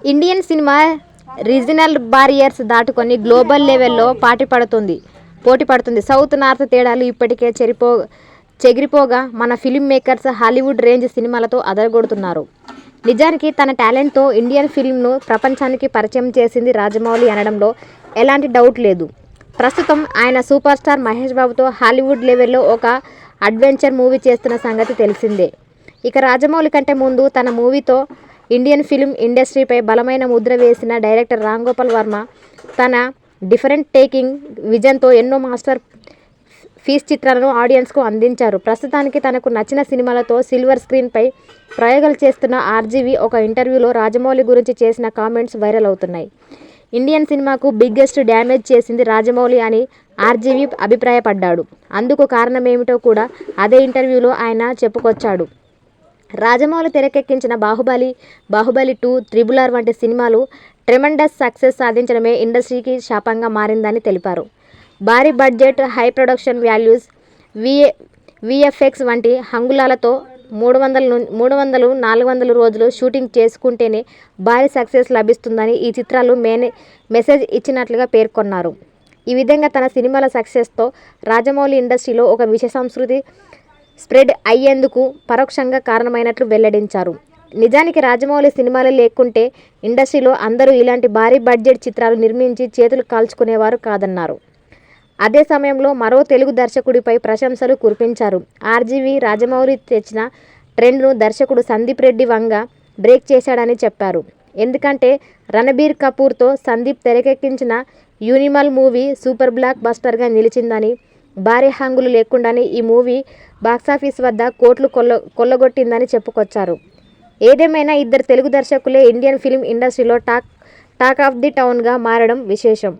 Indian cinema regional barriers దాటుకొని global లెవెల్లో పోటీ పడుతుంది. సౌత్ నార్త్ తేడాలు ఇప్పటికే చెగిరిపోగా మన ఫిల్మ్ మేకర్స్ హాలీవుడ్ రేంజ్ సినిమాలతో అదరగొడుతున్నారు. నిజానికి తన టాలెంట్తో ఇండియన్ ఫిల్మ్ను ప్రపంచానికి పరిచయం చేసింది రాజమౌళి అనడంలో ఎలాంటి డౌట్ లేదు. ప్రస్తుతం ఆయన సూపర్ స్టార్ మహేష్ బాబుతో హాలీవుడ్ లెవెల్లో ఒక అడ్వెంచర్ మూవీ చేస్తున్న సంగతి తెలిసిందే. ఇక రాజమౌళి కంటే ముందు తన మూవీతో ఇండియన్ ఫిల్మ్ ఇండస్ట్రీపై బలమైన ముద్ర వేసిన డైరెక్టర్ రామ్ గోపాల్ వర్మ తన డిఫరెంట్ టేకింగ్ విజన్తో ఎన్నో మాస్టర్ పీస్ చిత్రాలను ఆడియన్స్కు అందించారు. ప్రస్తుతానికి తనకు నచ్చిన సినిమాలతో సిల్వర్ స్క్రీన్పై ప్రయోగాలు చేస్తున్న ఆర్జీవీ ఒక ఇంటర్వ్యూలో రాజమౌళి గురించి చేసిన కామెంట్స్ వైరల్ అవుతున్నాయి. ఇండియన్ సినిమాకు బిగ్గెస్ట్ డ్యామేజ్ చేసింది రాజమౌళి అని ఆర్జీవీ అభిప్రాయపడ్డాడు. అందుకు కారణమేమిటో కూడా అదే ఇంటర్వ్యూలో ఆయన చెప్పుకొచ్చాడు. రాజమౌళి తెరకెక్కించిన బాహుబలి 2, RRR వంటి సినిమాలు ట్రెమెండస్ సక్సెస్ సాధించడమే ఇండస్ట్రీకి శాపంగా మారిందని తెలిపారు. భారీ budget, high production values, VFX వంటి హంగులాలతో 300-400 రోజులు షూటింగ్ చేసుకుంటేనే భారీ సక్సెస్ లభిస్తుందని ఈ చిత్రాలు మెసేజ్ ఇచ్చినట్లుగా పేర్కొన్నారు. ఈ విధంగా తన సినిమాల సక్సెస్తో రాజమౌళి ఇండస్ట్రీలో ఒక విష సంస్కృతి స్ప్రెడ్ అయ్యేందుకు పరోక్షంగా కారణమైనట్లు వెల్లడించారు. నిజానికి రాజమౌళి సినిమాలు లేకుంటే ఇండస్ట్రీలో అందరూ ఇలాంటి భారీ బడ్జెట్ చిత్రాలు నిర్మించి చేతులు కాల్చుకునేవారు కాదన్నారు. అదే సమయంలో మరో తెలుగు దర్శకుడిపై ప్రశంసలు కురిపించారు. ఆర్జీవీ రాజమౌళి తెచ్చిన ట్రెండ్ను దర్శకుడు సందీప్ రెడ్డి వంగ బ్రేక్ చేశాడని చెప్పారు. ఎందుకంటే రణబీర్ కపూర్తో సందీప్ తెరకెక్కించిన యానిమల్ మూవీ సూపర్ బ్లాక్ బస్టర్గా నిలిచిందని, భారీ హంగులు లేకుండానే ఈ మూవీ బాక్సాఫీస్ వద్ద కోట్లు కొల్లగొట్టిందని చెప్పుకొచ్చారు. ఏదేమైనా ఇద్దరు తెలుగు దర్శకులే ఇండియన్ ఫిల్మ్ ఇండస్ట్రీలో టాక్ ఆఫ్ ది టౌన్గా మారడం విశేషం.